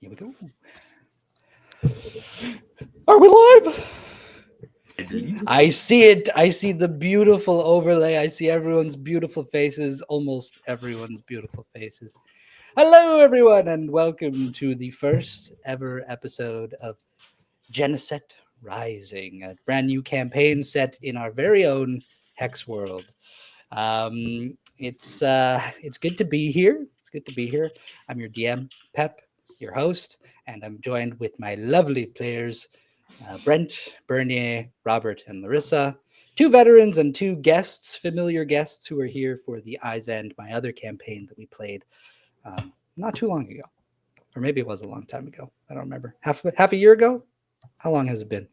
Here we go. Are we live? I see it. I see the beautiful overlay. I see everyone's beautiful faces, almost everyone's beautiful faces. Hello, everyone, and welcome to the first ever episode of Geneset Rising, a brand new campaign set in our very own Hexworld. It's good to be here. It's good to be here. I'm your DM, Pep, your host, and I'm joined with my lovely players, Brent, Bernier, Robert, and Larissa. Two veterans and two guests, familiar guests who are here for the Eyes End, my other campaign that we played not too long ago. Or maybe it was a long time ago. I don't remember. Half a year ago? How long has it been?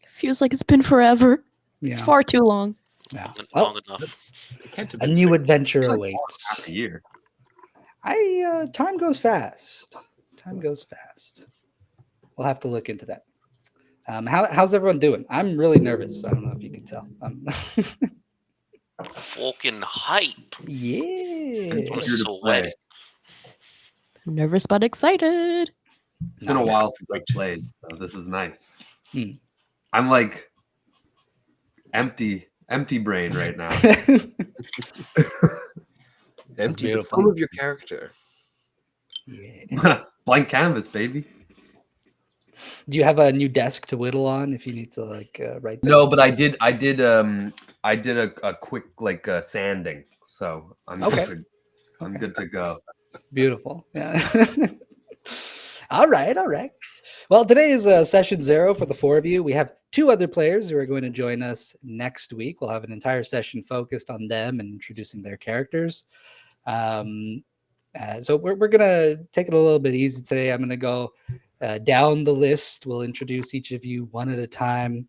Feels like it's been forever. Yeah. It's far too long. Yeah. Long enough. A new adventure awaits. Half a year. Time goes fast. Time goes fast. We'll have to look into that. How's everyone doing? I'm really nervous. I don't know if you can tell. Fucking hype. Yeah. I'm sweating. I'm nervous but excited. It's been a while since I played, so this is nice. Hmm. I'm like empty brain right now. Empty, but beautiful. full of your character. Yeah. Blank canvas, baby. Do you have a new desk to whittle on if you need to write? No, but I did a quick sanding, so I'm Okay. I'm good to go. Beautiful. Yeah. All right. Well, today is session 0 for the 4 of you. We have 2 other players who are going to join us next week. We'll have an entire session focused on them and introducing their characters. So we're going to take it a little bit easy today. I'm going to go down the list. We'll introduce each of you one at a time.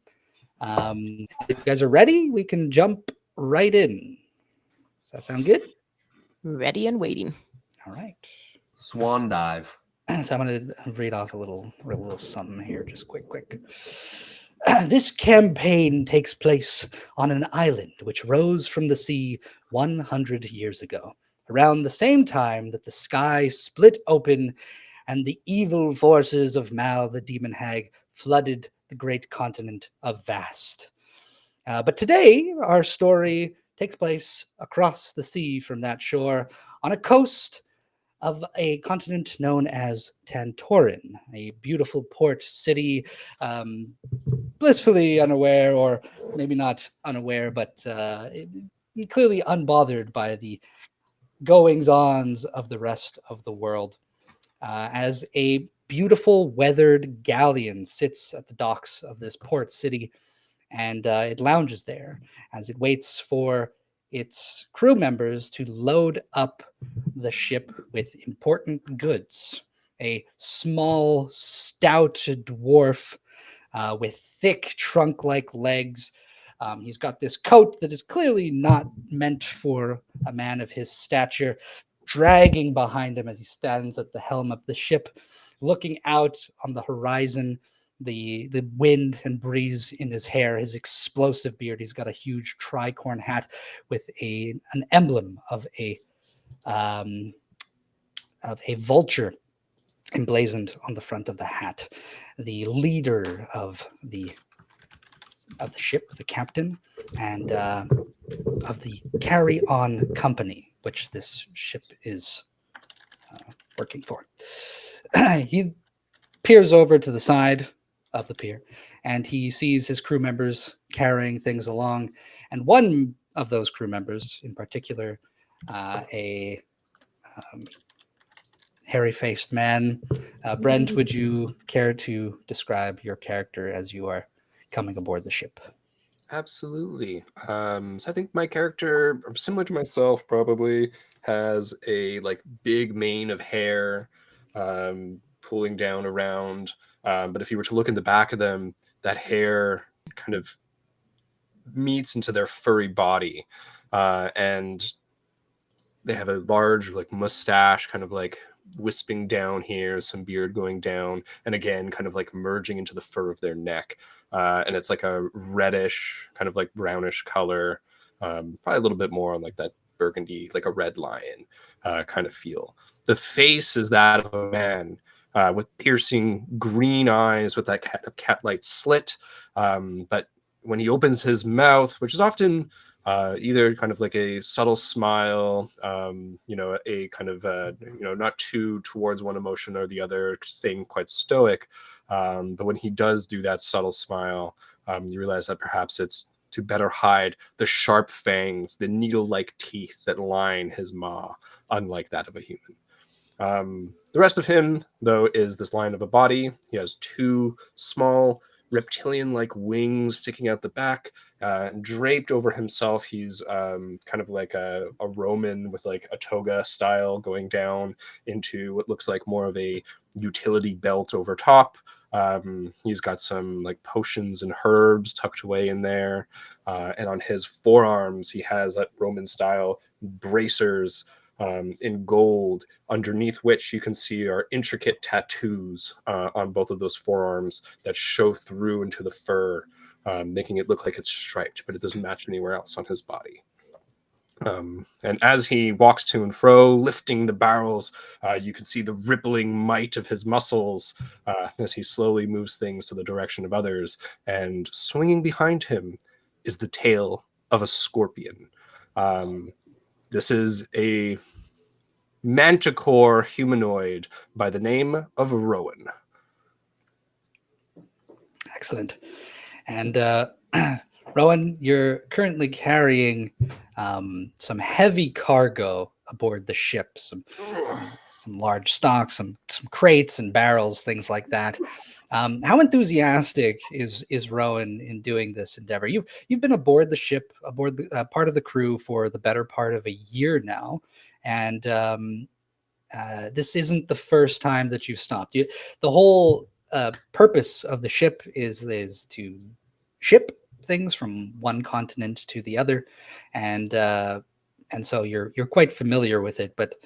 If you guys are ready, we can jump right in. Does that sound good? Ready and waiting. All right. Swan dive. So I'm going to read off a little something here, just quick. This campaign takes place on an island which rose from the sea 100 years ago, around the same time that the sky split open and the evil forces of Mal, the demon hag, flooded the great continent of Vast. But today, our story takes place across the sea from that shore on a coast of a continent known as Tantor'In, a beautiful port city, blissfully unaware, or maybe not unaware, but clearly unbothered by the goings-ons of the rest of the world. As a beautiful weathered galleon sits at the docks of this port city, and it lounges there as it waits for its crew members to load up the ship with important goods. A small, stout dwarf with thick trunk-like legs. He's got this coat that is clearly not meant for a man of his stature, dragging behind him as he stands at the helm of the ship, looking out on the horizon, the wind and breeze in his hair, his explosive beard. He's got a huge tricorn hat with an emblem of a vulture emblazoned on the front of the hat. The leader of the ship, the captain, and of the Carry On Company, which this ship is working for. He peers over to the side of the pier, and he sees his crew members carrying things along. And one of those crew members, in particular, a hairy-faced man. Brent, would you care to describe your character as you are coming aboard the ship? Absolutely. So I think my character, similar to myself, probably has a big mane of hair pulling down around. But if you were to look in the back of them, that hair kind of meets into their furry body, and they have a large mustache, kind of wisping down here, some beard going down, and again kind of merging into the fur of their neck. And it's a reddish, kind of brownish color, probably a little bit more on that burgundy, like a red lion kind of feel. The face is that of a man, with piercing green eyes with that kind of cat-like slit. But when he opens his mouth, which is often either kind of like a subtle smile, a kind of, not too towards one emotion or the other, staying quite stoic. But when he does do that subtle smile, you realize that perhaps it's to better hide the sharp fangs, the needle-like teeth that line his maw, unlike that of a human. The rest of him, though, is this line of a body. He has two small reptilian-like wings sticking out the back. Draped over himself, he's kind of like a Roman with like a toga style going down into what looks like more of a utility belt over top. He's got some like potions and herbs tucked away in there. And on his forearms, he has that Roman style bracers in gold, underneath which you can see are intricate tattoos on both of those forearms that show through into the fur, making it look like it's striped, but it doesn't match anywhere else on his body. And as he walks to and fro, lifting the barrels, you can see the rippling might of his muscles as he slowly moves things to the direction of others. And swinging behind him is the tail of a scorpion. This is a manticore humanoid by the name of Rowan. Excellent. And Rowan, you're currently carrying some heavy cargo aboard the ship, some large stocks, some crates and barrels, things like that. How enthusiastic is Rowan in doing this endeavor? You've been aboard the ship, aboard the part of the crew for the better part of a year now, and this isn't the first time that you've stopped. The whole purpose of the ship is to ship things from one continent to the other, and so you're quite familiar with it. But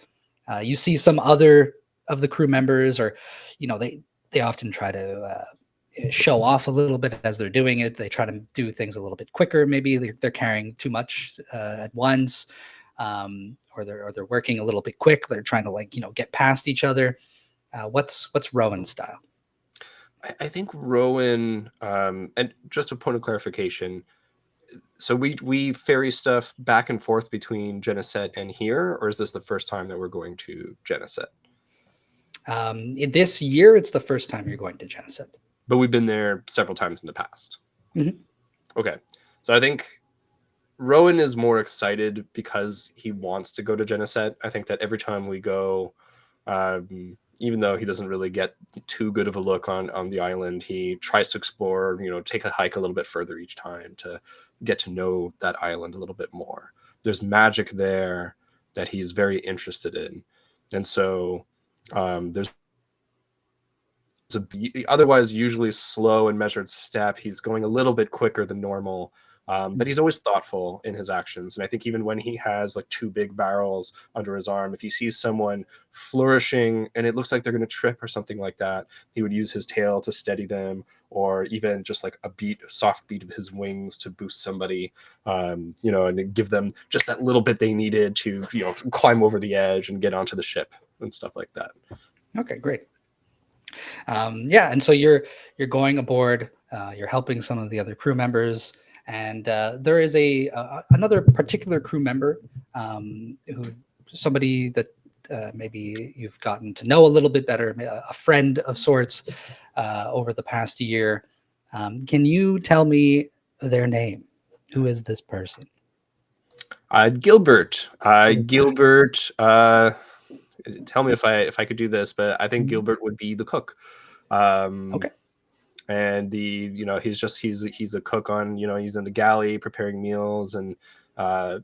you see some other of the crew members, or they often try to show off a little bit as they're doing it. They try to do things a little bit quicker. Maybe they're carrying too much at once, or they're working a little bit quick. They're trying to get past each other. What's Rowan's style? I think Rowan, and just a point of clarification, so we ferry stuff back and forth between Geneset and here, or is this the first time that we're going to Geneset? This year, it's the first time you're going to Geneset. But we've been there several times in the past. Mm-hmm. Okay. So I think Rowan is more excited because he wants to go to Geneset. I think that every time we go, even though he doesn't really get too good of a look on the island, he tries to explore, take a hike a little bit further each time to get to know that island a little bit more. There's magic there that he's very interested in. And so there's otherwise usually slow and measured step. He's going a little bit quicker than normal. But he's always thoughtful in his actions. And I think even when he has like two big barrels under his arm, if he sees someone flourishing and it looks like they're going to trip or something like that, he would use his tail to steady them, or even just like a soft beat of his wings to boost somebody, and give them just that little bit they needed to, climb over the edge and get onto the ship and stuff like that. Okay, great. And so you're going aboard, you're helping some of the other crew members. And there is another particular crew member, somebody that maybe you've gotten to know a little bit better, a friend of sorts over the past year. Can you tell me their name? Who is this person? Gilbert. Gilbert. Tell me if I could do this, but I think Gilbert would be the cook. Okay. And he's a cook on, he's in the galley preparing meals, and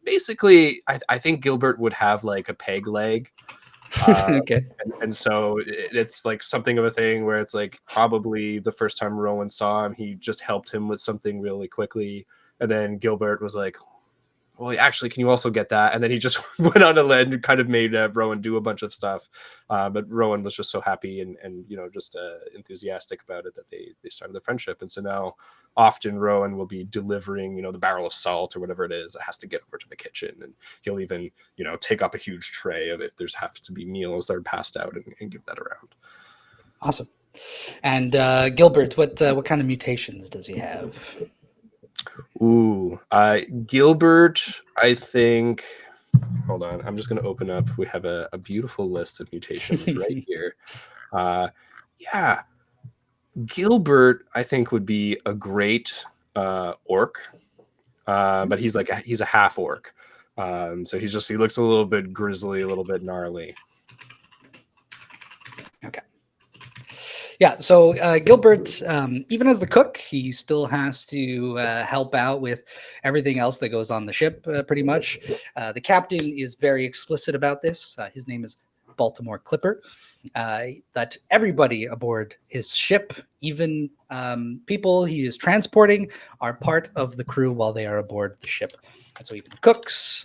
basically I think Gilbert would have like a peg leg. Okay. And so it's like something of a thing where it's like probably the first time Rowan saw him, he just helped him with something really quickly, and then Gilbert was like, well, actually, can you also get that? And then he just went on a lead and kind of made Rowan do a bunch of stuff. But Rowan was just so happy and just enthusiastic about it that they started their friendship. And so now often Rowan will be delivering, the barrel of salt or whatever it is that has to get over to the kitchen. And he'll even, take up a huge tray of if there's have to be meals that are passed out and give that around. Awesome. And Gilbert, what kind of mutations does he have? Ooh, Gilbert, I think. Hold on, I'm just going to open up. We have a beautiful list of mutations right here. Yeah, Gilbert, I think, would be a great orc, but he's a half orc, so he looks a little bit grizzly, a little bit gnarly. Okay. Yeah, so Gilbert, even as the cook, he still has to help out with everything else that goes on the ship, pretty much. The captain is very explicit about this. His name is Baltimore Clipper. That everybody aboard his ship, even people he is transporting, are part of the crew while they are aboard the ship. And so even the cooks,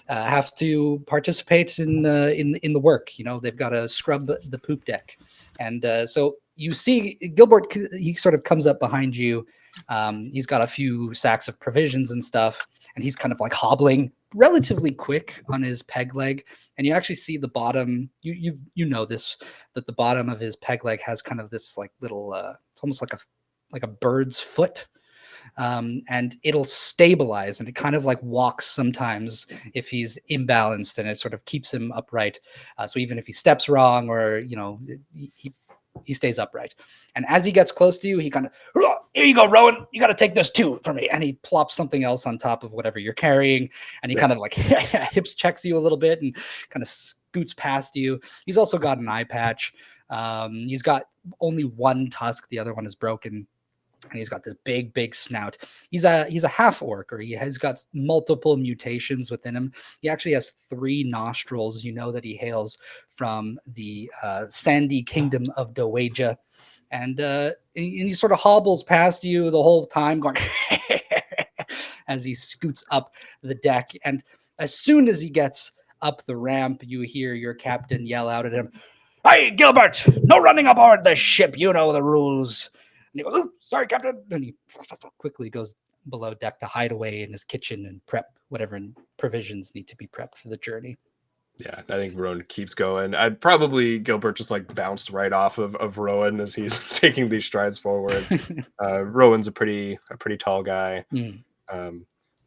have to participate in the work. They've got to scrub the poop deck. And so you see Gilbert, he sort of comes up behind you. He's got a few sacks of provisions and stuff, and he's kind of like hobbling relatively quick on his peg leg. And you actually see the bottom. You know this, that the bottom of his peg leg has kind of this like little. It's almost like a bird's foot. And it'll stabilize, and it kind of like walks sometimes if he's imbalanced, and it sort of keeps him upright. So even if he steps wrong, or he stays upright. And as he gets close to you, he kind of, here you go, Rowan, you got to take this too for me. And he plops something else on top of whatever you're carrying, and he kind of like hips checks you a little bit and kind of scoots past you. He's also got an eye patch. He's got only one tusk, the other one is broken. And he's got this big snout. He's a half orc, or he has got multiple mutations within him. He actually has 3 nostrils. You know that he hails from the sandy kingdom of Dowaja. And he sort of hobbles past you the whole time, going as he scoots up the deck. And as soon as he gets up the ramp, you hear your captain yell out at him, "Hey, Gilbert, no running aboard this ship. You know the rules." And he goes, "Oh, sorry, Captain." And he quickly goes below deck to hide away in his kitchen and prep whatever provisions need to be prepped for the journey. Yeah, I think Rowan keeps going. Gilbert just like bounced right off of Rowan as he's taking these strides forward. Rowan's a pretty tall guy. I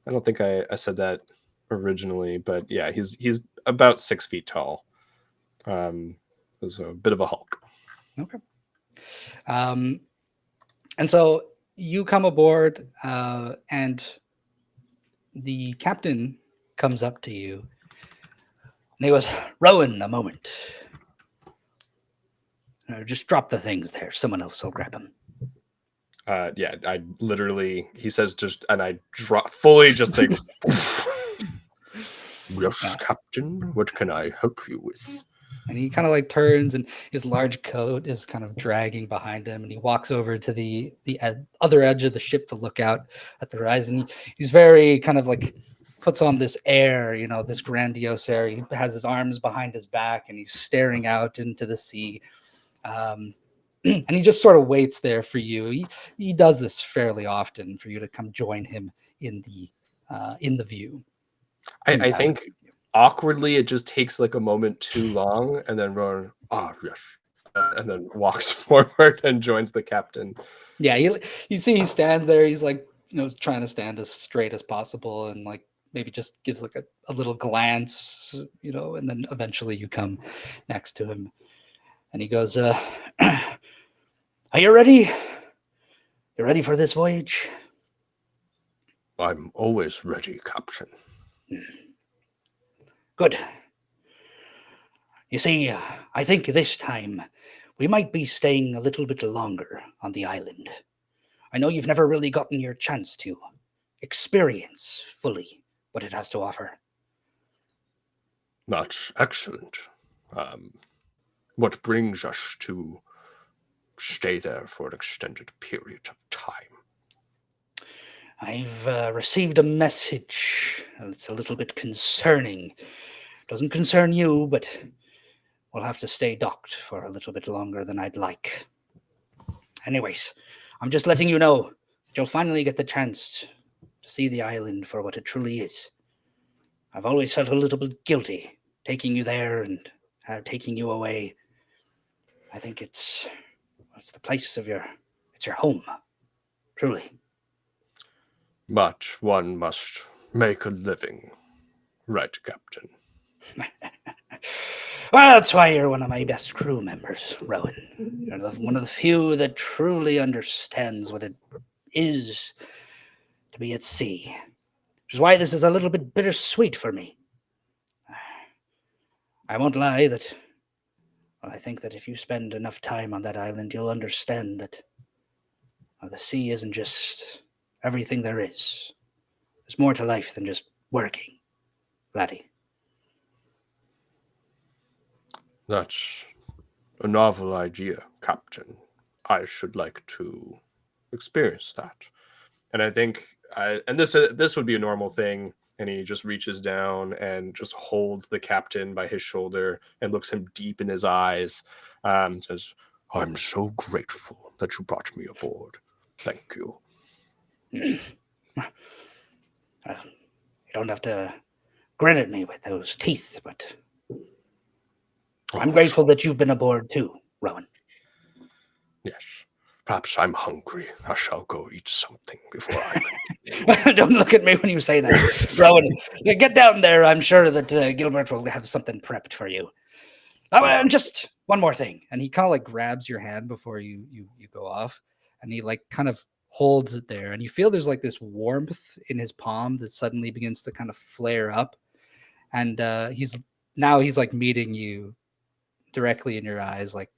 don't think I said that originally, but yeah, he's about 6 feet tall. So a bit of a hulk. Okay. And so you come aboard, and the captain comes up to you, and he goes, "Rowan, a moment. Just drop the things there. Someone else will grab them." Yeah, I literally, he says just, and I drop fully just like, "Yes, Captain, what can I help you with?" And he kind of like turns, and his large coat is kind of dragging behind him, and he walks over to the other edge of the ship to look out at the horizon. He's very kind of like puts on this air, this grandiose air. He has his arms behind his back, and he's staring out into the sea. And he just sort of waits there for you. He does this fairly often for you to come join him in the view. I think awkwardly it just takes like a moment too long, and then Rowan, yes, and then walks forward and joins the captain. Yeah, you see he stands there. He's like, trying to stand as straight as possible, and like maybe just gives like a little glance, and then eventually you come next to him, and he goes, "Are you ready? You ready for this voyage?" "I'm always ready, Captain." "Good. You see, I think this time we might be staying a little bit longer on the island. I know you've never really gotten your chance to experience fully what it has to offer." "That's excellent. What brings us to stay there for an extended period of time?" "I've received a message. It's a little bit concerning. Doesn't concern you, but we'll have to stay docked for a little bit longer than I'd like. Anyways, I'm just letting you know that you'll finally get the chance to see the island for what it truly is. I've always felt a little bit guilty taking you there and taking you away. I think it's the place of it's your home, truly. But one must make a living, right, Captain? Well, that's why you're one of my best crew members, Rowan. You're one of the few that truly understands what it is to be at sea. Which is why this is a little bit bittersweet for me. I won't lie that I think that if you spend enough time on that island, you'll understand that the sea isn't just everything there is. There's more to life than just working, laddie. That's a novel idea, Captain. I should like to experience that. And I think, this would be a normal thing. And he just reaches down and just holds the captain by his shoulder and looks him deep in his eyes. Says, "I'm so grateful that you brought me aboard. Thank you." You don't have to grin at me with those teeth, but I'm grateful that you've been aboard too, Rowan. Yes. Perhaps I'm hungry. I shall go eat something before I... Don't look at me when you say that, Rowan. Get down there. I'm sure that Gilbert will have something prepped for you. And just one more thing. And he kind of like grabs your hand before you go off, and he like kind of holds it there, and you feel there's like this warmth in his palm that suddenly begins to kind of flare up, and he's like meeting you directly in your eyes, like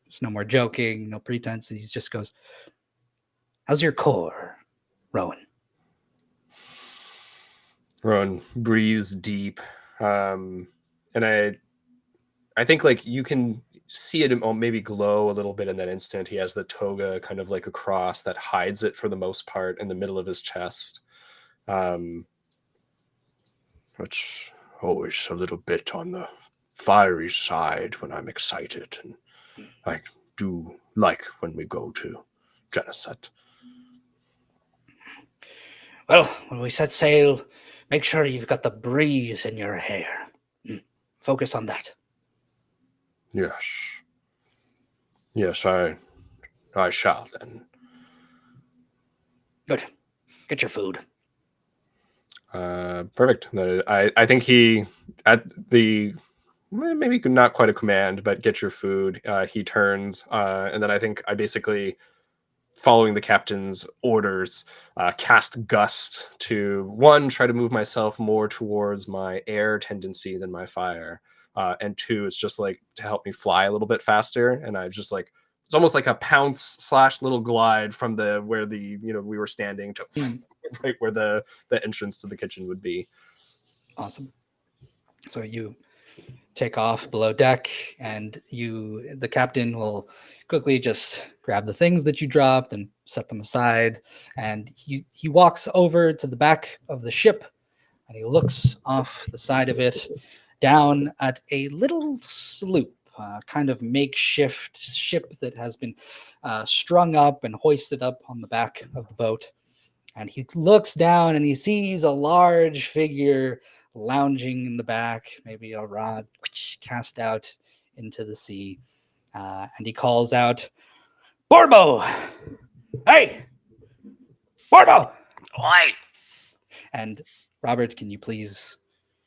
there's no more joking, no pretense. He just goes, "How's your core, Rowan?" Rowan breathes deep. And I think like you can see it maybe glow a little bit in that instant. He has the toga kind of like across that hides it for the most part in the middle of his chest. It's always a little bit on the fiery side when I'm excited, and I do like when we go to Geneset. Well, when we set sail, make sure you've got the breeze in your hair. Focus on that. Yes. Yes, I shall then. Good. Get your food. Perfect. I think he, at the, maybe not quite a command, but get your food, he turns, and then I think I basically, following the captain's orders, cast Gust to, one, try to move myself more towards my air tendency than my fire, and two, it's just like to help me fly a little bit faster. And I just like, it's almost like a pounce / little glide from where we were standing to right where the entrance to the kitchen would be. Awesome. So you take off below deck, and the captain will quickly just grab the things that you dropped and set them aside, and he walks over to the back of the ship, and he looks off the side of it down at a little sloop, kind of makeshift ship that has been strung up and hoisted up on the back of the boat. And he looks down and he sees a large figure lounging in the back, maybe a rod cast out into the sea. And he calls out, "Borbo! Hey! Borbo!" Oi! And Robert, can you please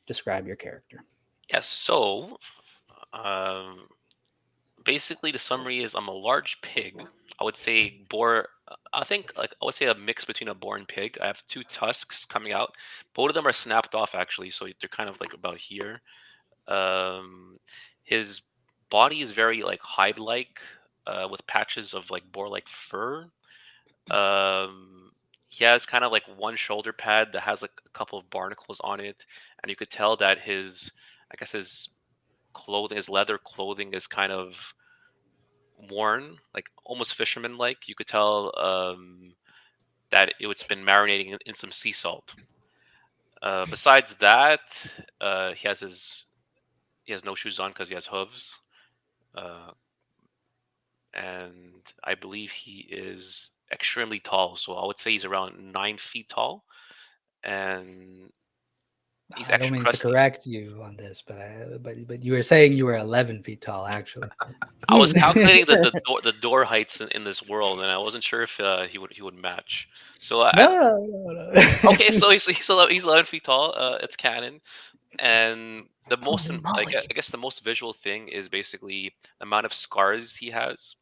describe your character? Yes, so basically the summary is I'm a large pig. I would say I would say a mix between a boar and pig. I have two tusks coming out. Both of them are snapped off actually, so they're kind of like about here. His body is very like hide-like, with patches of like boar-like fur. He has kind of like one shoulder pad that has like a couple of barnacles on it, and you could tell that his clothing, his leather clothing, is kind of worn, like almost fisherman like. You could tell that it's been marinating in some sea salt. Besides that, he has no shoes on because he has hooves. And I believe he is extremely tall. So I would say he's around 9 feet tall. And He's I don't extra mean to crusty. correct you on this, but you were saying you were 11 feet tall, actually. I was calculating the door heights in this world, and I wasn't sure if he would match. So No. okay, so he's 11 feet tall. It's canon, and the most Holy like moly. I guess the most visual thing is basically the amount of scars he has,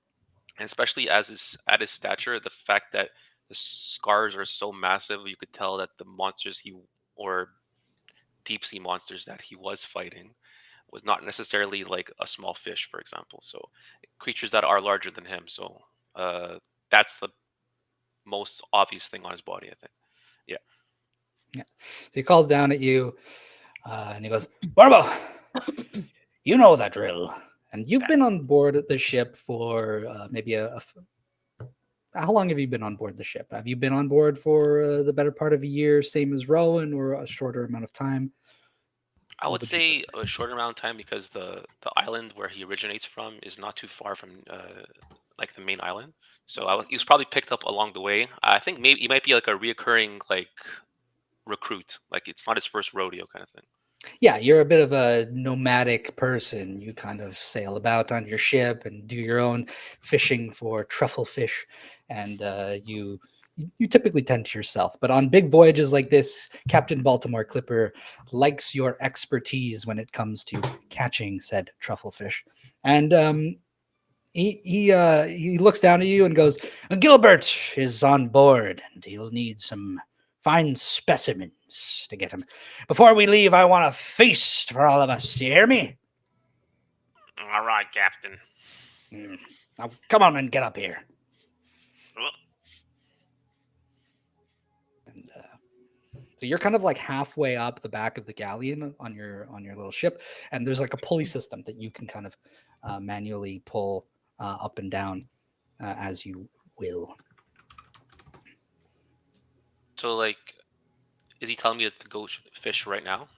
and especially at his stature, the fact that the scars are so massive, you could tell that the monsters or deep sea monsters that he was fighting was not necessarily like a small fish, for example. So creatures that are larger than him. So uh, that's the most obvious thing on his body, I think. Yeah. Yeah. So he calls down at you, and he goes, Barbo, you know that drill. And you've been on board the ship for maybe how long have you been on board the ship? Have you been on board for the better part of a year, same as Rowan, or a shorter amount of time? I What would would you say a short amount of time because the island where he originates from is not too far from like the main island. So he was probably picked up along the way. I think maybe he might be like a reoccurring like recruit. Like it's not his first rodeo kind of thing. Yeah, you're a bit of a nomadic person. You kind of sail about on your ship and do your own fishing for truffle fish, and you typically tend to yourself. But on big voyages like this, Captain Baltimore Clipper likes your expertise when it comes to catching said truffle fish, and he looks down at you and goes, Gilbert is on board, and he'll need some fine specimens to get him. Before we leave, I want a feast for all of us. You hear me? All right, Captain. Now, come on and get up here. And so you're kind of like halfway up the back of the galleon on your little ship, and there's like a pulley system that you can kind of manually pull up and down as you will. So like, is he telling me to go fish right now?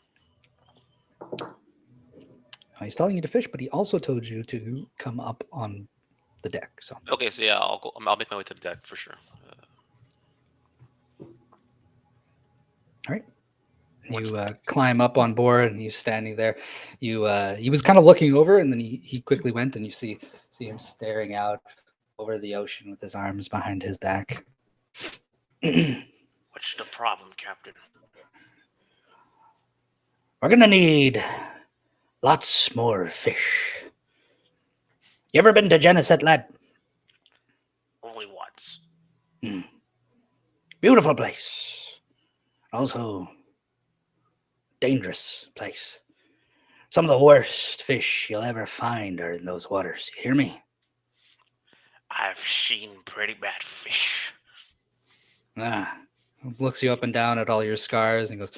He's telling you to fish, but he also told you to come up on the deck. So Okay, so yeah, I'll go. I'll make my way to the deck for sure. all right. You climb up on board, and he's standing there. He was kind of looking over, and then he quickly went, and you see him staring out over the ocean with his arms behind his back. What's the problem, Captain? We're gonna need lots more fish. You ever been to Geneset, lad? Only once. Beautiful place. Also dangerous place. Some of the worst fish you'll ever find are in those waters. You hear me? I've seen pretty bad fish. Looks you up and down at all your scars and goes,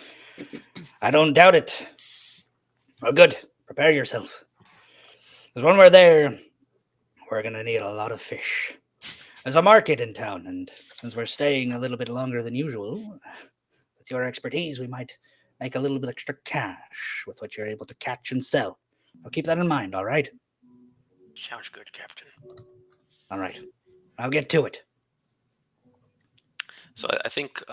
I don't doubt it. Well, good. Prepare yourself. Because when we're there, we're going to need a lot of fish. There's a market in town, and since we're staying a little bit longer than usual, with your expertise, we might make a little bit extra cash with what you're able to catch and sell. I'll keep that in mind, all right? Sounds good, Captain. All right. I'll get to it. So I think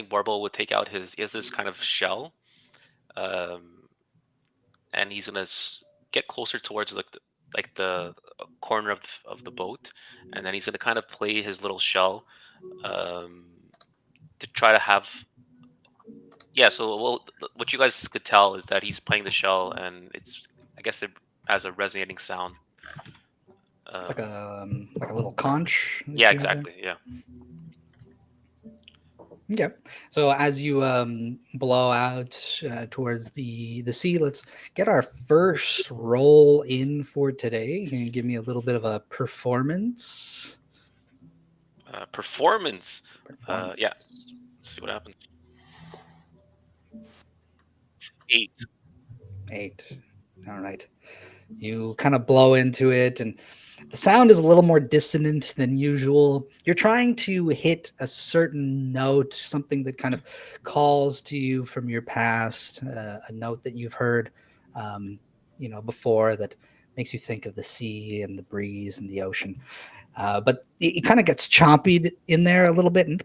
Barbo would take out he has this kind of shell, and he's gonna get closer towards the corner of the boat, and then he's gonna kind of play his little shell, to try to have. Yeah, so what you guys could tell is that he's playing the shell, and I guess it has a resonating sound. It's like a little conch. Yeah, exactly. Yeah. Okay. So as you blow out towards the sea, let's get our first roll in for today. Can you give me a little bit of a performance? Performance. Yeah. Let's see what happens. 8. All right. You kind of blow into it, and the sound is a little more dissonant than usual. You're trying to hit a certain note, something that kind of calls to you from your past, a note that you've heard, before that makes you think of the sea and the breeze and the ocean. But it kind of gets choppy in there a little bit, and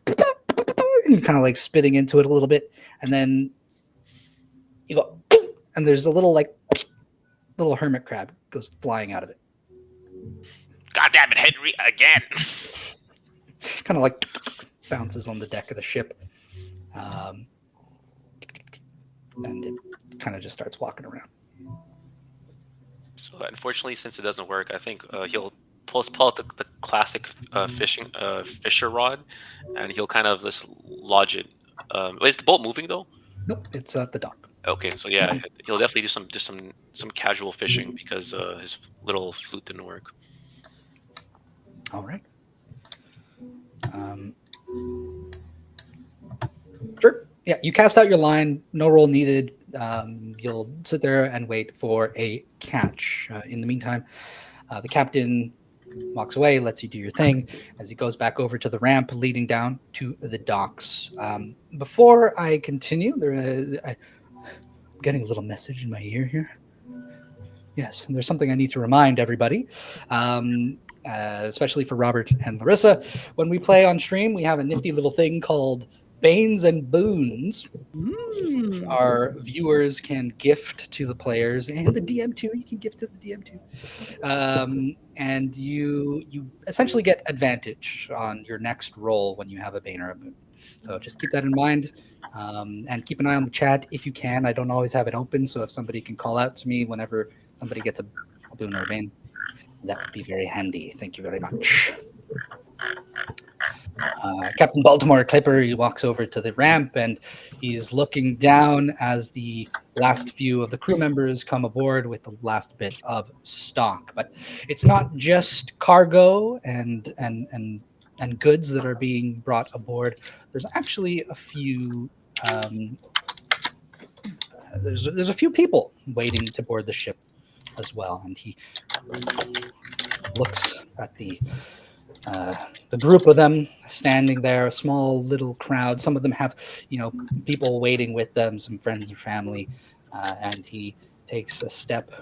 you're kind of like spitting into it a little bit, and then You go, and there's a little little hermit crab goes flying out of it. God damn it, Henry, again. Kind of like bounces on the deck of the ship. And it kind of just starts walking around. So unfortunately, since it doesn't work, I think he'll pull out the classic fisher rod, and he'll kind of just lodge it. Is the boat moving though? Nope, it's at the dock. Okay, so yeah, he'll definitely do some casual fishing because his little flute didn't work. All right. Sure. Yeah, you cast out your line. No roll needed. You'll sit there and wait for a catch. In the meantime, the captain walks away, lets you do your thing as he goes back over to the ramp leading down to the docks. Before I continue, I'm getting a little message in my ear here. Yes, and there's something I need to remind everybody, especially for Robert and Larissa. When we play on stream, we have a nifty little thing called Banes and Boons. Our viewers can gift to the players, and the DM too. You can gift to the DM too, and you essentially get advantage on your next roll when you have a Bane or a Boon. So just keep that in mind, and keep an eye on the chat if you can. I don't always have it open, so if somebody can call out to me whenever somebody gets a Boon or a Bane, that would be very handy. Thank you very much. Captain Baltimore Clipper, he walks over to the ramp and he's looking down as the last few of the crew members come aboard with the last bit of stock. But it's not just cargo and goods that are being brought aboard. There's actually a few there's a few people waiting to board the ship as well. And he looks at the group of them standing there, a small little crowd. Some of them have, people waiting with them, some friends and family. And he takes a step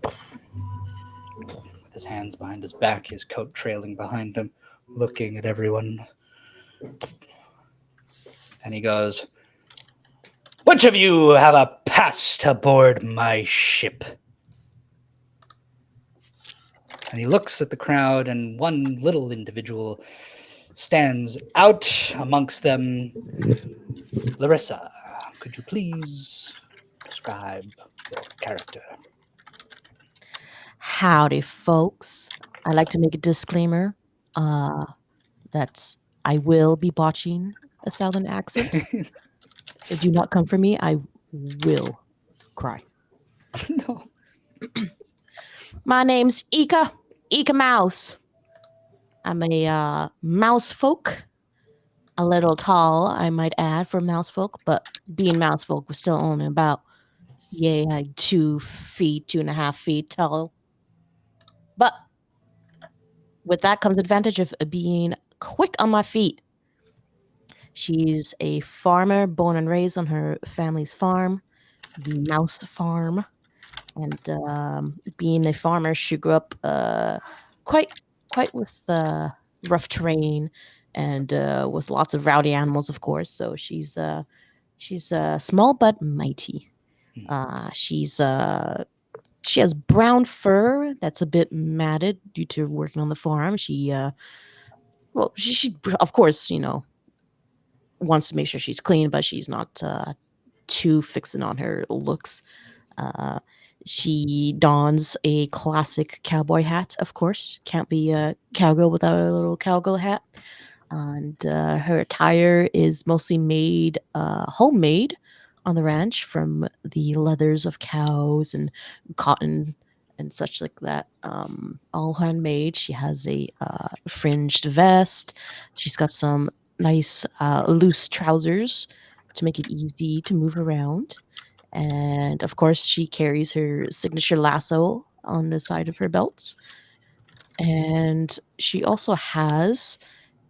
with his hands behind his back, his coat trailing behind him, looking at everyone. And he goes, "Which of you have a pass to board my ship?" And he looks at the crowd, and one little individual stands out amongst them. "Larissa, could you please describe your character?" Howdy, folks. I'd like to make a disclaimer that I will be botching a southern accent. If do not come for me, I will cry. No. My name's Ika Mouse. I'm a mouse folk. A little tall, I might add, for mouse folk, but being mouse folk, we're still only about 2 feet, 2.5 feet tall. But with that comes advantage of being quick on my feet. She's a farmer born and raised on her family's farm, the mouse farm. And being a farmer, she grew up quite with rough terrain and with lots of rowdy animals, of course. So she's small but mighty. She has brown fur that's a bit matted due to working on the farm. She of course, wants to make sure she's clean, but she's not too fixing on her looks. She dons a classic cowboy hat, of course. Can't be a cowgirl without a little cowgirl hat. And her attire is mostly made homemade on the ranch from the leathers of cows and cotton and such like that. All handmade. She has a fringed vest. She's got some nice loose trousers to make it easy to move around. And of course, she carries her signature lasso on the side of her belts. And she also has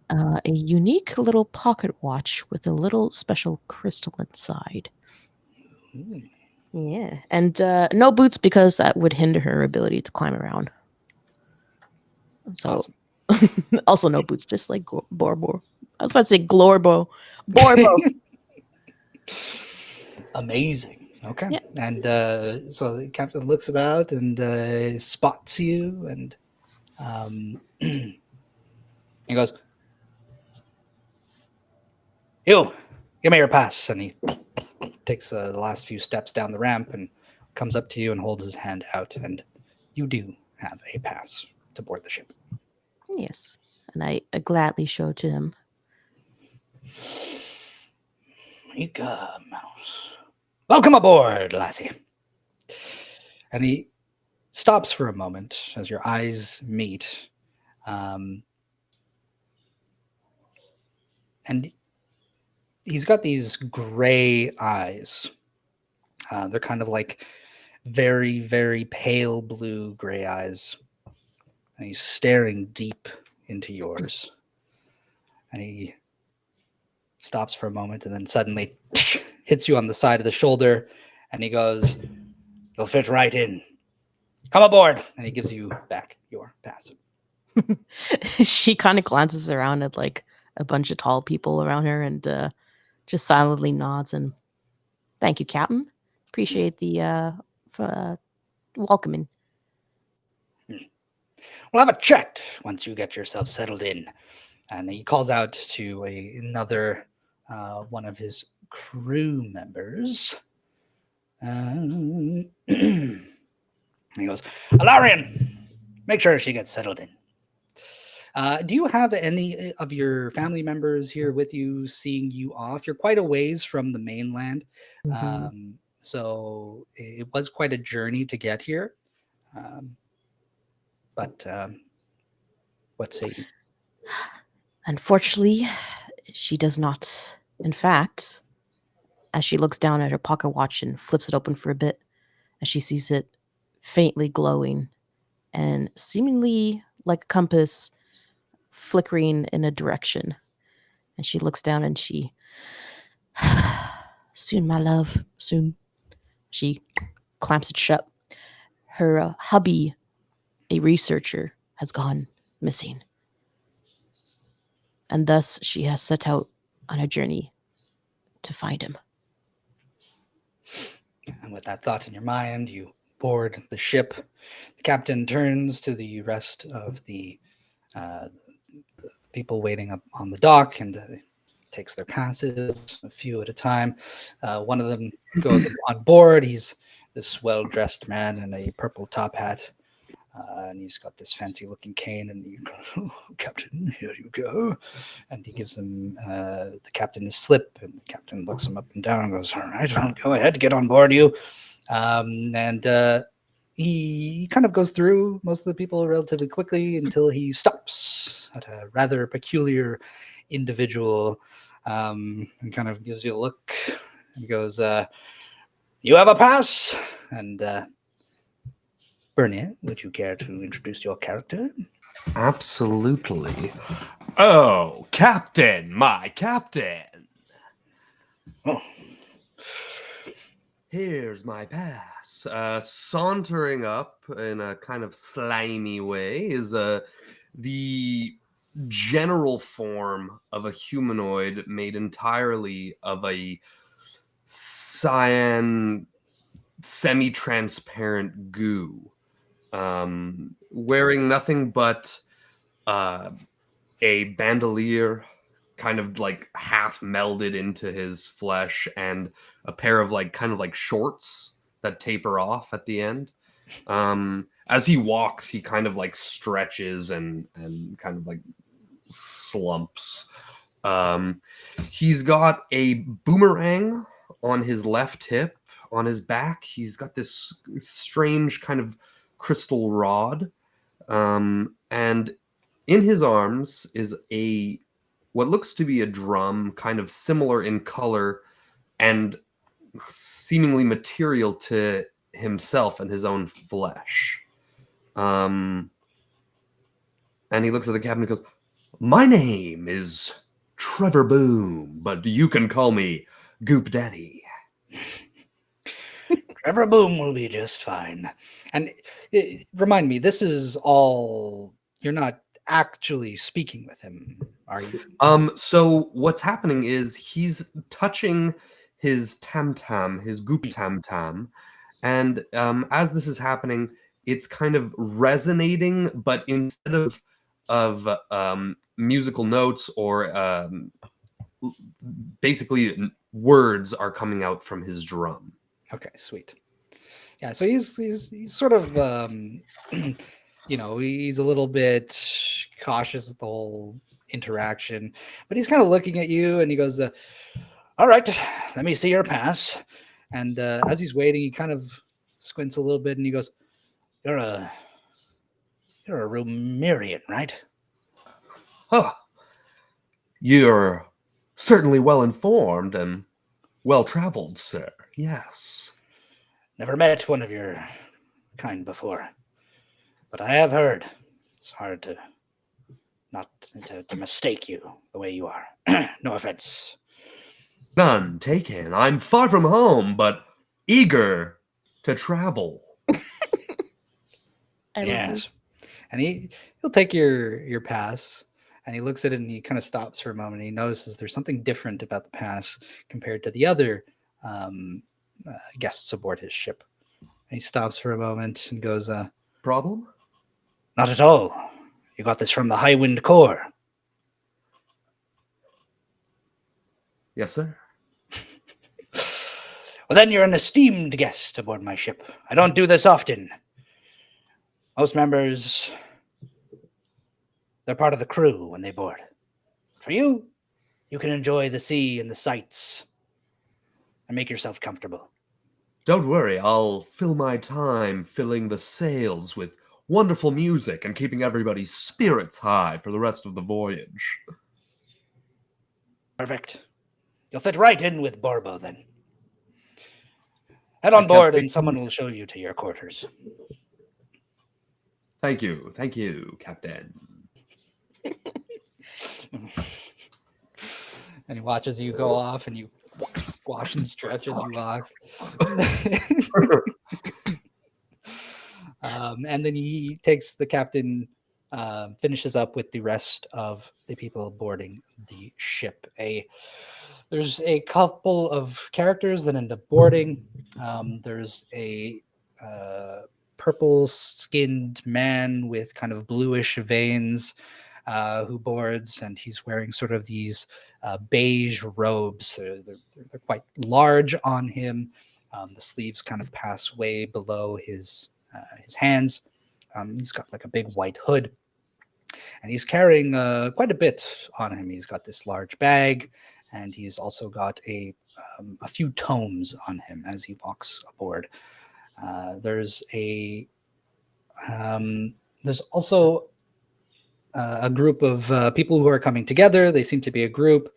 a unique little pocket watch with a little special crystal inside. Yeah. And no boots because that would hinder her ability to climb around. So, Awesome. Also no boots, just like Borbo. I was about to say Glorbo. Borbo. Amazing. Okay. Yeah. And so the captain looks about and spots you, and he goes, "You, give me your pass." And he takes the last few steps down the ramp and comes up to you and holds his hand out. And you do have a pass to board the ship. Yes. And I gladly show it to him. Mika Mouse. Welcome aboard, lassie. And he stops for a moment as your eyes meet. And he's got these gray eyes. They're kind of like very, very pale blue gray eyes. And he's staring deep into yours. And he stops for a moment and then suddenly hits you on the side of the shoulder. And he goes, "You'll fit right in. Come aboard." And he gives you back your pass. She kind of glances around at like a bunch of tall people around her and just silently nods and thank you, Captain. Appreciate the welcoming. We'll have a chat once you get yourself settled in. And he calls out to another one of his crew members. And he goes, "Alarian, make sure she gets settled in." Do you have any of your family members here with you seeing you off? You're quite a ways from the mainland. So it was quite a journey to get here. But what say you? Unfortunately, she does not. In fact, as she looks down at her pocket watch and flips it open for a bit, as she sees it faintly glowing and seemingly like a compass flickering in a direction. And she looks down and she, "Soon, my love, soon." She clamps it shut. Her hubby, a researcher, has gone missing. And thus she has set out on a journey to find him. And with that thought in your mind, you board the ship. The captain turns to the rest of the people waiting up on the dock and takes their passes, a few at a time. One of them goes on board. He's this well-dressed man in a purple top hat. And he's got this fancy-looking cane, and he goes, "Oh, Captain, here you go." And he gives him the captain his slip, and the captain looks him up and down and goes, "All right, I'll go ahead, get on board you." He kind of goes through most of the people relatively quickly until he stops at a rather peculiar individual and kind of gives you a look. He goes, "You have a pass?" And Bernier, would you care to introduce your character? Absolutely. Oh, Captain, my Captain. Oh. Here's my pass. Sauntering up in a kind of slimy way is the general form of a humanoid made entirely of a cyan semi-transparent goo. Wearing nothing but a bandolier kind of like half melded into his flesh and a pair of like kind of like shorts that taper off at the end. As he walks, he kind of like stretches and kind of like slumps. He's got a boomerang on his left hip. On his back, he's got this strange kind of crystal rod. And in his arms is what looks to be a drum, kind of similar in color and seemingly material to himself and his own flesh. And he looks at the captain and goes, "My name is Trevor Boom, but you can call me Goop Daddy." Trevor Boom will be just fine. And remind me, this is all, you're not actually speaking with him, are you? So what's happening is he's touching his tam-tam, his goop tam-tam. And as this is happening, it's kind of resonating, but instead of musical notes or basically words are coming out from his drum. Okay, sweet. Yeah, so he's sort of he's a little bit cautious at the whole interaction, but he's kind of looking at you and he goes, all right, let me see your pass. And as he's waiting, he kind of squints a little bit and he goes, You're a Rumirian, right? Oh, you're certainly well informed and well traveled, sir. Yes. Never met one of your kind before, but I have heard. It's hard to not to mistake you the way you are. No offense. None taken. I'm far from home, but eager to travel. Yes. And he'll take your pass and he looks at it and he kind of stops for a moment and he notices there's something different about the pass compared to the other guests aboard his ship. And he stops for a moment and goes, Problem? Not at all. You got this from the High Wind Corps. Yes, sir. Well, then you're an esteemed guest aboard my ship. I don't do this often. Most members, they're part of the crew when they board. For you, you can enjoy the sea and the sights and make yourself comfortable. Don't worry, I'll fill my time filling the sails with wonderful music and keeping everybody's spirits high for the rest of the voyage. Perfect. You'll fit right in with Borbo then. Head on board and someone will show you to your quarters. Thank you, Captain. And he watches you go off and you squash and stretch as you walk. And then he takes the captain, finishes up with the rest of the people boarding the ship. There's a couple of characters that end up boarding. There's a purple-skinned man with kind of bluish veins who boards, and he's wearing sort of these beige robes. They're quite large on him. The sleeves kind of pass way below his hands. He's got like a big white hood, and he's carrying quite a bit on him. He's got this large bag, and he's also got a few tomes on him as he walks aboard. There's also a group of people who are coming together. They seem to be a group.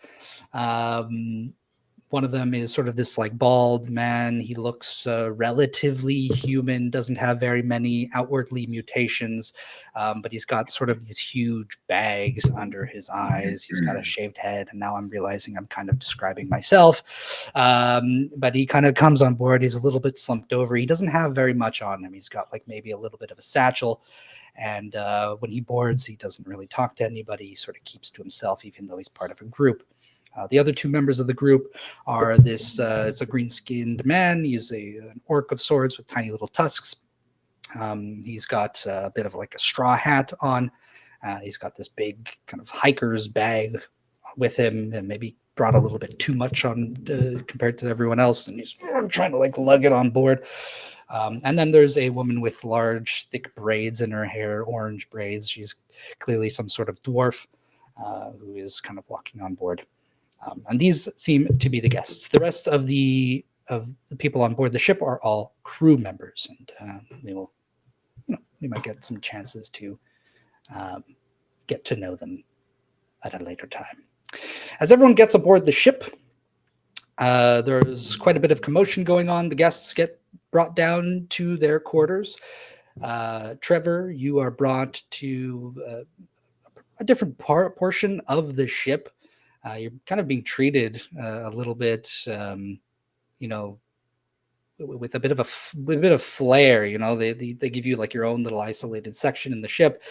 One of them is sort of this like bald man. He looks relatively human, doesn't have very many outwardly mutations, but he's got sort of these huge bags under his eyes. He's got a shaved head, and now I'm realizing I'm kind of describing myself. But he kind of comes on board. He's a little bit slumped over. He doesn't have very much on him. He's got like maybe a little bit of a satchel. And when he boards, he doesn't really talk to anybody. He sort of keeps to himself, even though he's part of a group. The other two members of the group are it's a green-skinned man. He's an orc of sorts with tiny little tusks. He's got a bit of like a straw hat on. He's got this big kind of hiker's bag with him, and maybe brought a little bit too much on compared to everyone else. And he's trying to like lug it on board. And then there's a woman with large, thick braids in her hair, orange braids. She's clearly some sort of dwarf who is kind of walking on board. And these seem to be the guests. The rest of the people on board the ship are all crew members, and we might get some chances to get to know them at a later time. As everyone gets aboard the ship, there's quite a bit of commotion going on. The guests get brought down to their quarters. Trevor, you are brought to a different portion of the ship. You're kind of being treated a little bit, with a bit of flair. You know, they give you like your own little isolated section in the ship,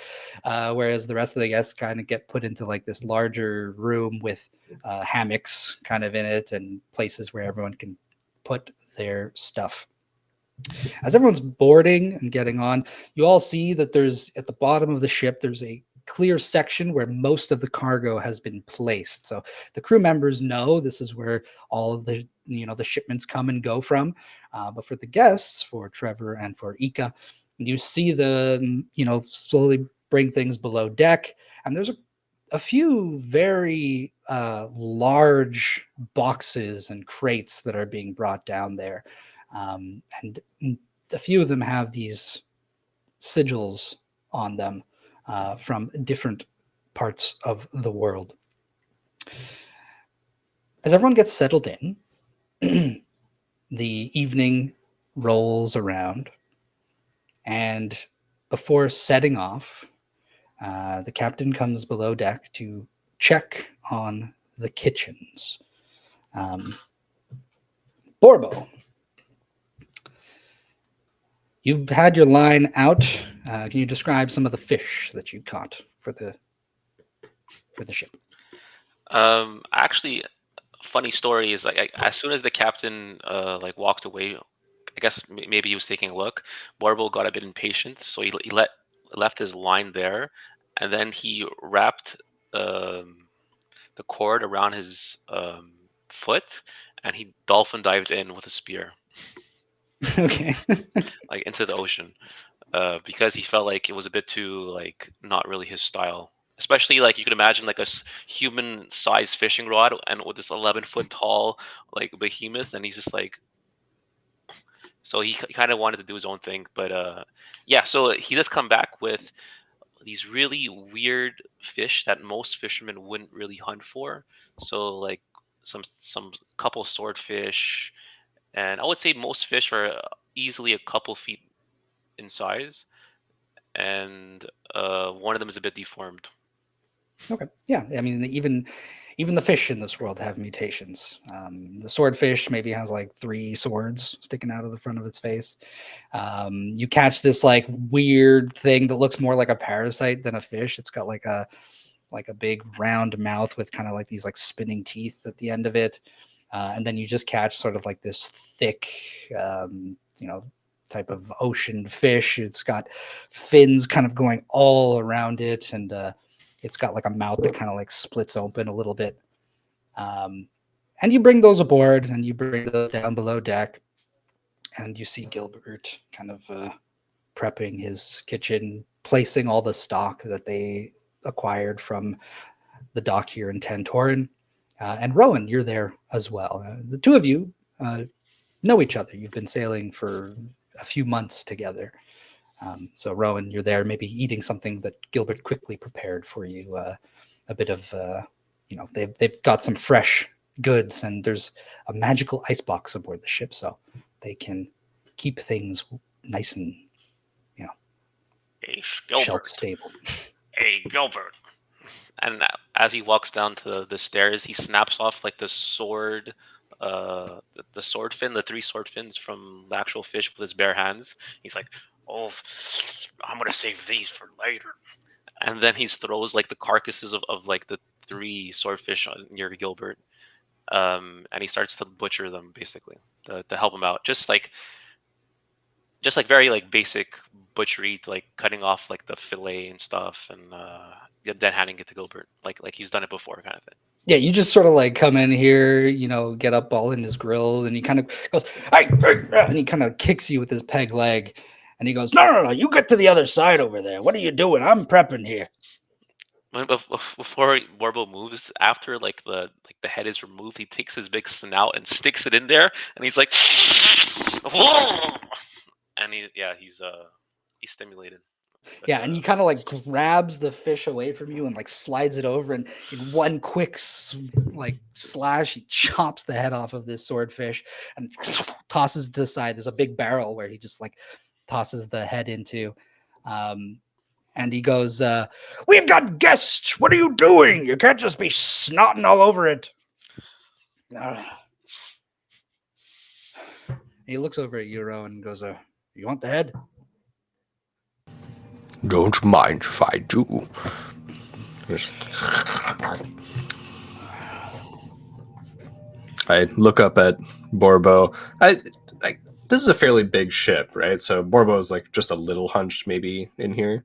whereas the rest of the guests kind of get put into like this larger room with hammocks kind of in it and places where everyone can put their stuff. As everyone's boarding and getting on, you all see that there's at the bottom of the ship, there's a clear section where most of the cargo has been placed. So the crew members know this is where all of the the shipments come and go from. But for the guests, for Trevor and for Ika, you see the slowly bring things below deck, and there's a few very large boxes and crates that are being brought down there, and a few of them have these sigils on them from different parts of the world. As everyone gets settled in, the evening rolls around, and before setting off, the captain comes below deck to check on the kitchens. Borbo, you've had your line out. Can you describe some of the fish that you caught for the ship? Actually, funny story is like as soon as the captain walked away, I guess maybe he was taking a look. Borbo got a bit impatient, so he left his line there, and then he wrapped the cord around his foot, and he dolphin dived in with a spear. Okay. Like into the ocean, because he felt like it was a bit too not really his style. Especially like you could imagine like a human-sized fishing rod and with this 11-foot tall behemoth, and he's just like. So he kind of wanted to do his own thing, but yeah. So he does come back with these really weird fish that most fishermen wouldn't really hunt for. So like some couple swordfish, and I would say most fish are easily a couple feet in size, and one of them is a bit deformed. Okay. Yeah. I mean, even the fish in this world have mutations. The swordfish maybe has like 3 swords sticking out of the front of its face. You catch this like weird thing that looks more like a parasite than a fish. It's got like a big round mouth with kind of like these like spinning teeth at the end of it. And then you just catch sort of like this thick, type of ocean fish. It's got fins kind of going all around it, and it's got like a mouth that kind of like splits open a little bit. And you bring those aboard, and you bring those down below deck, and you see Gilbert kind of prepping his kitchen, placing all the stock that they acquired from the dock here in Tantor'In. And Rowan, you're there as well. The two of you know each other. You've been sailing for a few months together. So Rowan, you're there maybe eating something that Gilbert quickly prepared for you. A bit of, they've got some fresh goods, and there's a magical icebox aboard the ship, so they can keep things nice and, Hey, shelf Gilbert. stable. Hey, Gilbert. And as he walks down to the stairs, he snaps off like the sword, the sword fin, the 3 sword fins from the actual fish with his bare hands. He's like, "Oh, I'm gonna save these for later." And then he throws like the carcasses of like the 3 swordfish near Gilbert, and he starts to butcher them basically to help him out. Just like very like basic butchery, like cutting off like the fillet and stuff, and then handing it to Gilbert, like he's done it before, kind of thing. Yeah, you just sort of like come in here, get up all in his grills, and he kind of goes, hey, and he kind of kicks you with his peg leg, and he goes, no, you get to the other side over there. What are you doing? I'm prepping here. Before Warbo moves, after like the head is removed, he takes his big snout and sticks it in there, and he's like, and he's stimulated. But, yeah, and he kind of like grabs the fish away from you and like slides it over, and in one quick slash, he chops the head off of this swordfish and tosses it to the side. There's a big barrel where he just like tosses the head into, and he goes, "We've got guests. What are you doing? You can't just be snotting all over it." He looks over at Euro and goes, "You want the head?" Don't mind if I do. Just... I look up at Borbo. This is a fairly big ship, right? So Borbo is like just a little hunched, maybe in here.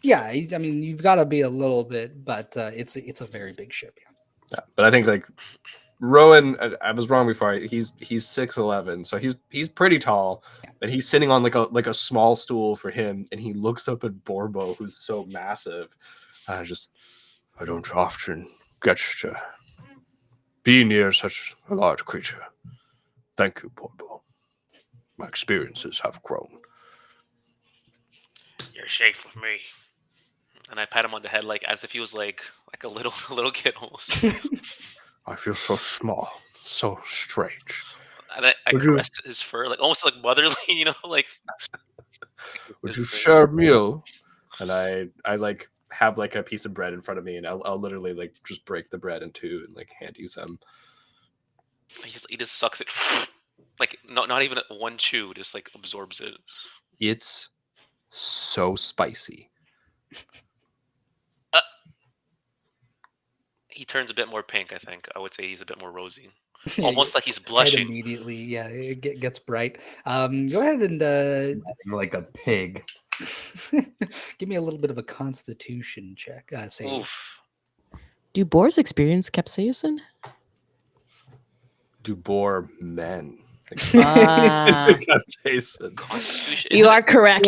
Yeah, I mean, you've got to be a little bit, but it's a very big ship. Yeah, but I think like Rowan, I was wrong before. He's 6'11", so he's pretty tall, but he's sitting on like a small stool for him, and he looks up at Borbo, who's so massive. I don't often get to be near such a large creature. Thank you, Borbo. My experiences have grown. You're safe with me. And I pat him on the head like as if he was like a little kid almost. I feel so small, so strange. And I caressed his fur, like almost like motherly, like. Would you share a meal? And I like have like a piece of bread in front of me, and I'll literally like just break the bread in two and like hand you some. He just sucks it, like not even one chew, just like absorbs it. It's so spicy. He turns a bit more pink. I think I would say he's a bit more rosy, almost like he's blushing. Immediately, yeah, it gets bright. Go ahead and like a pig. give me a little bit of a Constitution check. Save. Oof. Do boars experience capsaicin? Do boar men? Constitution. You are correct.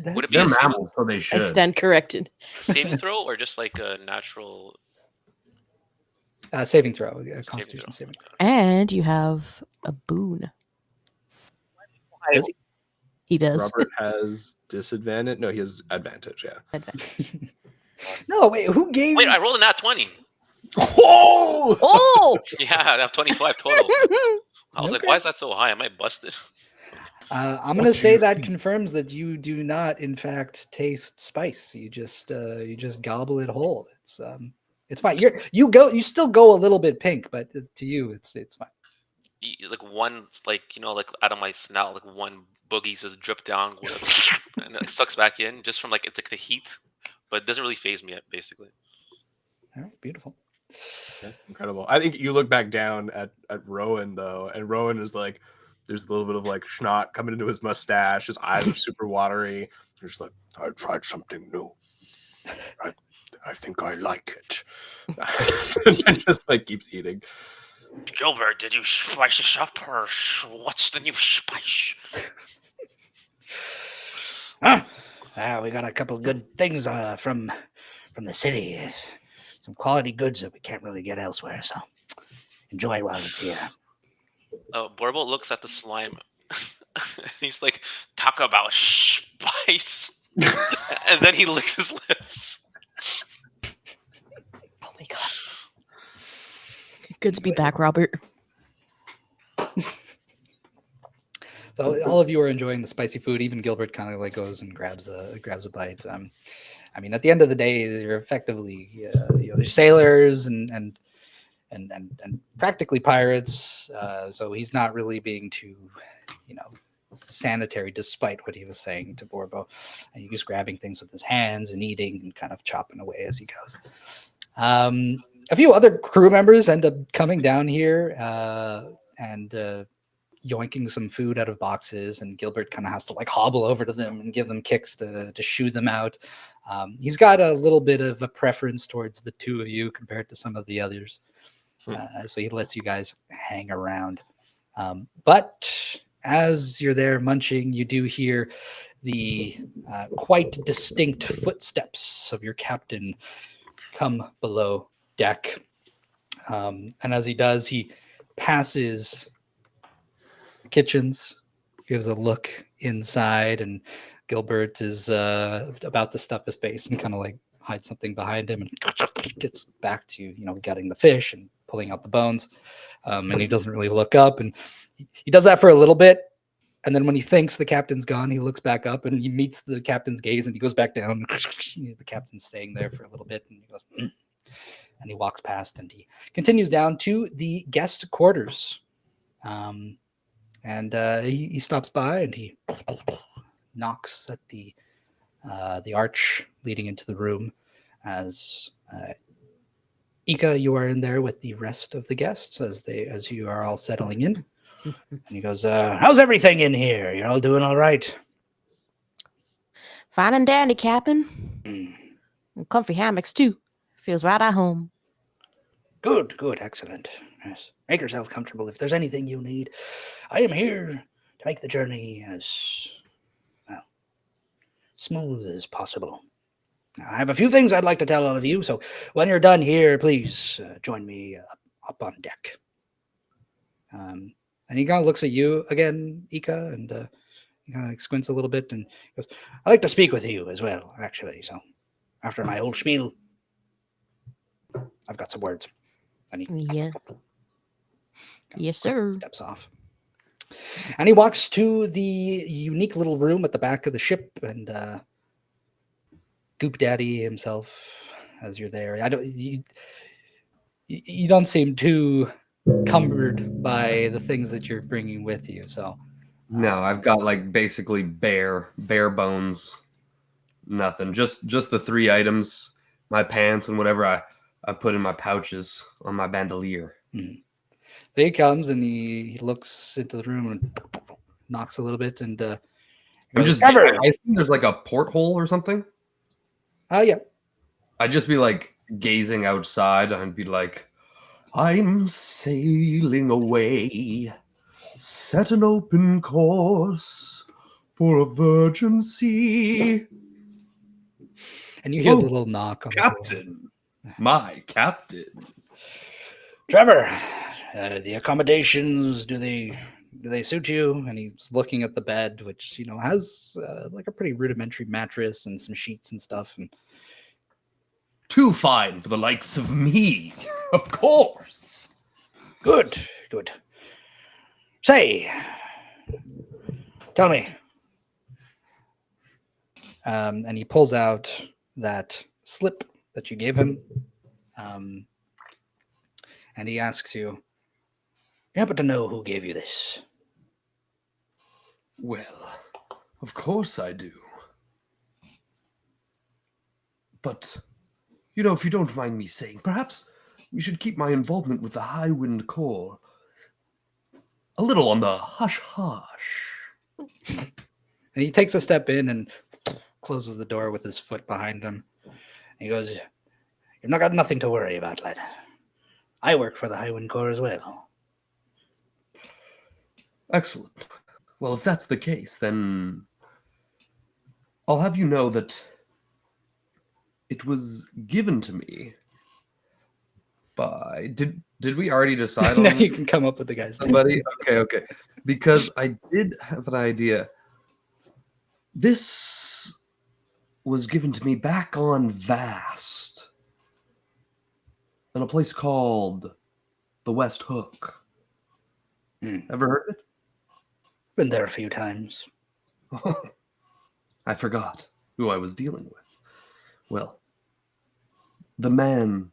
Would it be They're a mammals, so they I should. stand corrected. saving throw or just like a natural? Saving throw, Constitution saving throw. And you have a boon. Does he? He does. Robert has disadvantage. No, he has advantage. Yeah. No, wait. Who gave? Wait, I rolled a nat 20. Whoa! Oh! Yeah, I have 25 total. I was like, Okay. why is that so high? Am I busted? I'm going to say that confirms that you do not, in fact, taste spice. You just gobble it whole. It's fine. You still go a little bit pink, but to you, it's fine. Like one, like like out of my snout, like one boogie just drip down, and it sucks back in just from like it's like the heat, but it doesn't really phase me basically. All right, beautiful. Okay, incredible. I think you look back down at Rowan though, and Rowan is like, there's a little bit of like snot coming into his mustache. His eyes are super watery. He's like, I tried something new. I think I like it. And just like keeps eating. Gilbert, did you spice this up, or what's the new spice? We got a couple of good things from the city. Some quality goods that we can't really get elsewhere. So enjoy while it's here. Borbo looks at the slime. He's like, talk about spice. And then he licks his lips. Oh my god. Good to be back, Robert. So all of you are enjoying the spicy food. Even Gilbert kind of like goes and grabs a bite. I mean, at the end of the day, they're effectively they're sailors and practically pirates. So he's not really being too sanitary, despite what he was saying to Borbo. And he's just grabbing things with his hands and eating and kind of chopping away as he goes. A few other crew members end up coming down here and yoinking some food out of boxes, and Gilbert kind of has to like hobble over to them and give them kicks to shoo them out. He's got a little bit of a preference towards the two of you compared to some of the others. So he lets you guys hang around. But as you're there munching, you do hear the quite distinct footsteps of your captain come below deck. And as he does, he passes the kitchens, gives a look inside, and Gilbert is about to stuff his face and kind of like hide something behind him and gets back to gutting the fish and pulling out the bones. And he doesn't really look up, and he does that for a little bit. And then when he thinks the captain's gone, he looks back up and he meets the captain's gaze, and he goes back down. The captain's staying there for a little bit, and he goes, and he walks past, and he continues down to the guest quarters. And And he stops by and he knocks at the arch leading into the room. As Ika, you are in there with the rest of the guests as you are all settling in. And he goes, "How's everything in here? You're all doing all right?" Fine and dandy, Captain. Mm. And comfy hammocks, too. Feels right at home. Good, excellent. Yes. Make yourself comfortable. If there's anything you need, I am here to make the journey as smooth as possible. I have a few things I'd like to tell all of you, so when you're done here, please join me up on deck. And he kind of looks at you again, Ika, and he kind of squints a little bit and goes, "I'd like to speak with you as well, actually. So after my whole spiel, I've got some words." And he Yeah. Yes, sir. steps off. And he walks to the unique little room at the back of the ship, and Goop Daddy himself, as you're there, you don't seem too cumbered by the things that you're bringing with you. So No, I've got like basically bare bones, nothing. Just the 3 items, my pants and whatever I put in my pouches on my bandolier. So he comes and he looks into the room and knocks a little bit, and I'm goes, just I think there's like a porthole or something. Oh yeah. I'd just be like gazing outside and be like, "I'm sailing away, set an open course for a virgin sea." And you hear the little knock on the door. Captain, my captain. Trevor, the accommodations, do they suit you? And he's looking at the bed, which has like a pretty rudimentary mattress and some sheets and stuff. And Too fine for the likes of me, of course. good. Say, tell me. And he pulls out that slip that you gave him, and he asks you, "You happen to know who gave you this?" Well, of course I do. But, if you don't mind me saying, perhaps we should keep my involvement with the High Wind Corps a little on the hush-hush. And he takes a step in and closes the door with his foot behind him. He goes, "You've not got nothing to worry about, lad. I work for the High Wind Corps as well." Excellent. Well, if that's the case, then I'll have you know that it was given to me by... Did we already decide Now on you can come up with the guy's name. somebody? Okay. Because I did have an idea. This was given to me back on Vast in a place called the West Hook. Ever heard of it? Been there a few times. I forgot who I was dealing with. Well, the man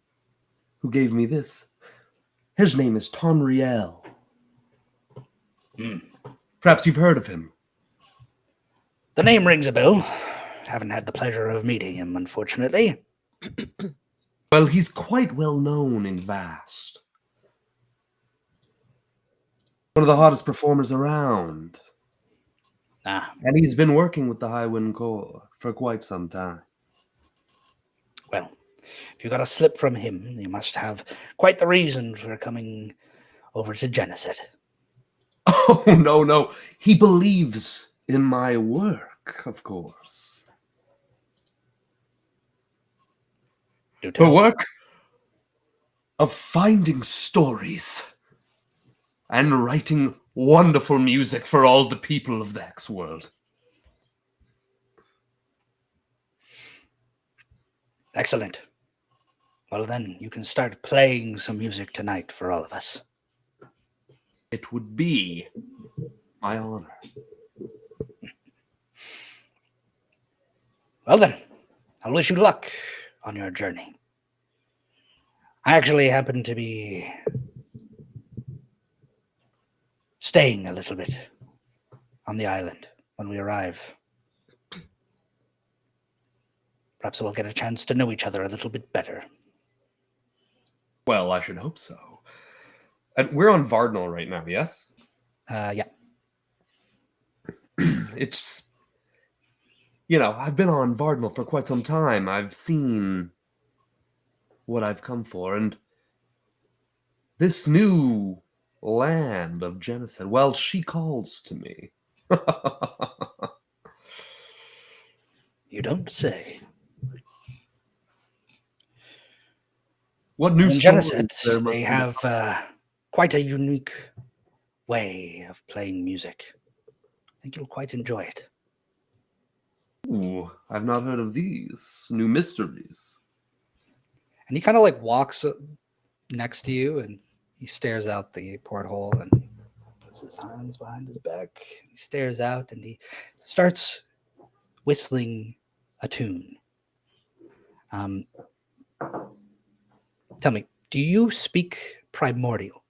who gave me this, his name is Tantor'In. Perhaps you've heard of him. The name rings a bell. Haven't had the pleasure of meeting him, unfortunately. Well, he's quite well known in Vast. One of the hottest performers around. And he's been working with the High Wind Corps for quite some time. Well, if you got a slip from him, you must have quite the reason for coming over to Geneset. Oh, no. He believes in my work, of course. The work of finding stories and writing wonderful music for all the people of the Hexworld. Excellent. Well, then, you can start playing some music tonight for all of us. It would be my honor. Well, then, I'll wish you luck on your journey. I actually happen to be staying a little bit on the island when we arrive. Perhaps we'll get a chance to know each other a little bit better. Well, I should hope so. And we're on Vardnal right now, yes? Yeah. It's, you know, I've been on Vardnal for quite some time. I've seen what I've come for, and this new land of Geneset, well, she calls to me. You don't say. What new In stories Geneset, there must they be? have quite a unique way of playing music. I think you'll quite enjoy it. Ooh, I've not heard of these new mysteries. And he kind of like walks next to you, and he stares out the porthole and puts his hands behind his back. He stares out and he starts whistling a tune. Tell me, do you speak primordial?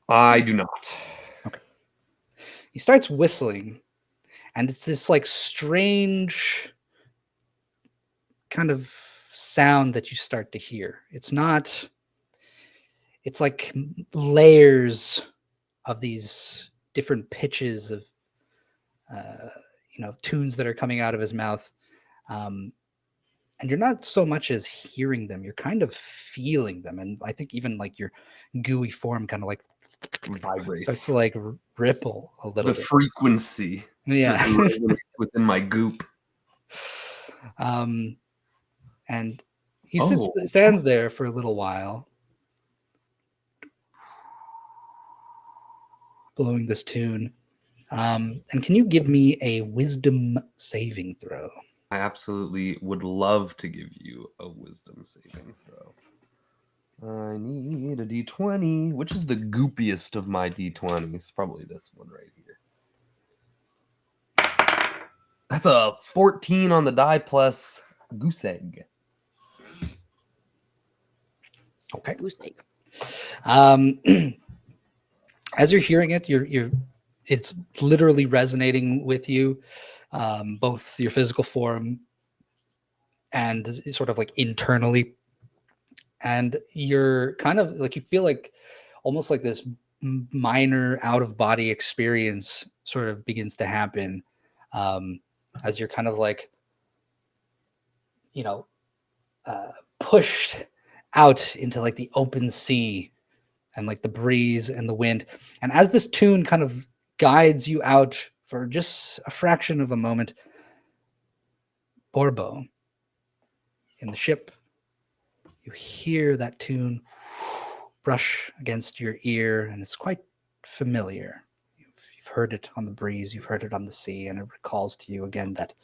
I do not. He starts whistling, and it's this like strange kind of sound that you start to hear. It's like layers of these different pitches of tunes that are coming out of his mouth, and you're not so much as hearing them, you're kind of feeling them. And I think even like your gooey form kind of like Vibrates. starts to like ripple a little The bit. frequency Yeah. just resonates within my goop. And he Oh. stands there for a little while, blowing this tune. And can you give me a wisdom saving throw? I absolutely would love to give you a wisdom saving throw. I need a d20. Which is the goopiest of my d20s? Probably this one right here. That's a 14 on the die plus goose egg. Okay. Goose egg. As you're hearing it, it's literally resonating with you, both your physical form and sort of like internally. And you're kind of like, you feel like almost like this minor out of body experience sort of begins to happen, as you're kind of like, pushed out into like the open sea and like the breeze and the wind. And as this tune kind of guides you out for just a fraction of a moment, Borbo, in the ship, you hear that tune brush against your ear, and it's quite familiar. You've heard it on the breeze, you've heard it on the sea, and it recalls to you again that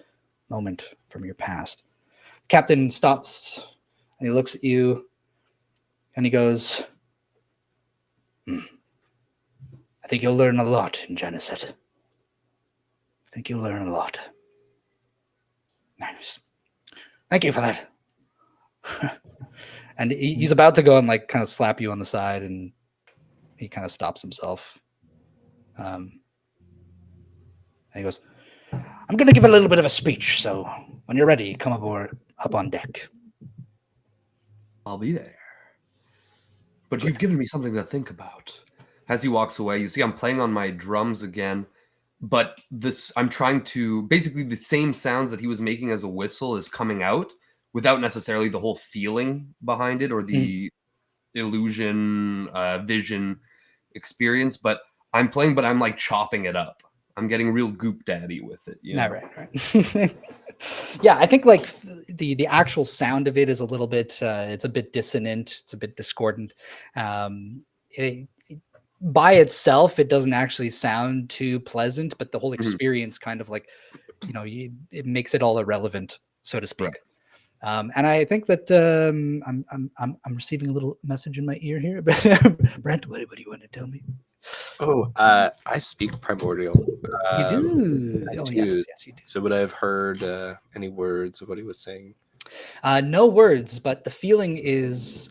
moment from your past. The captain stops and he looks at you and he goes, I think you'll learn a lot in Geneset. I think you'll learn a lot. Nice. Thank you for that. And he's about to go and like kind of slap you on the side, and he kind of stops himself. And he goes, I'm going to give a little bit of a speech, so when you're ready, come up on deck. I'll be there. But you've given me something to think about. As he walks away, you see I'm playing on my drums again, but I'm trying to, basically the same sounds that he was making as a whistle is coming out without necessarily the whole feeling behind it or the illusion, vision experience. But I'm playing, but I'm like chopping it up. I'm getting real goop daddy with it. Not right. Yeah, I think like the actual sound of it is a little bit, it's a bit dissonant. It's a bit discordant. By itself, it doesn't actually sound too pleasant, but the whole experience kind of like, it makes it all irrelevant, so to speak. Right. And I think that I'm receiving a little message in my ear here. Brent, what do you want to tell me? Oh, I speak primordial. You do? I do. Yes, you do. So would I have heard any words of what he was saying? No words, but the feeling is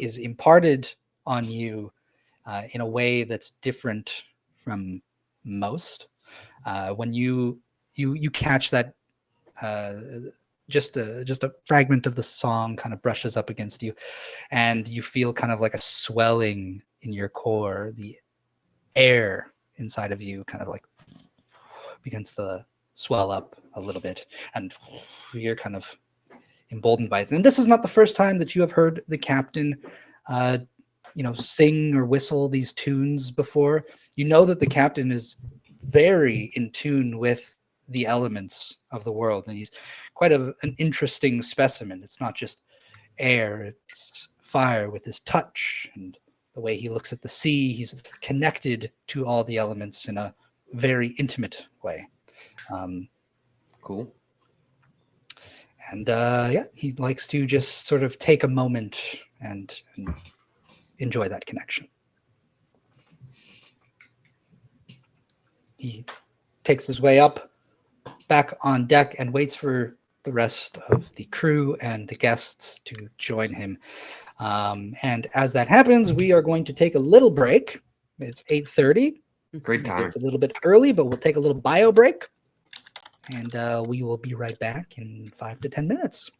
imparted on you in a way that's different from most. When you catch that, just a fragment of the song kind of brushes up against you, and you feel kind of like a swelling in your core. The air inside of you kind of like begins to swell up a little bit, and you're kind of emboldened by it. And this is not the first time that you have heard the captain sing or whistle these tunes before. You know that the captain is very in tune with the elements of the world, and he's quite an interesting specimen. It's not just air, it's fire with his touch, and the way he looks at the sea. He's connected to all the elements in a very intimate way. Cool. And he likes to just sort of take a moment and enjoy that connection. He takes his way up, back on deck, and waits for the rest of the crew and the guests to join him. And as that happens, we are going to take a little break. It's 8:30. Great time. It's a little bit early, but we'll take a little bio break. And we will be right back in 5 to 10 minutes.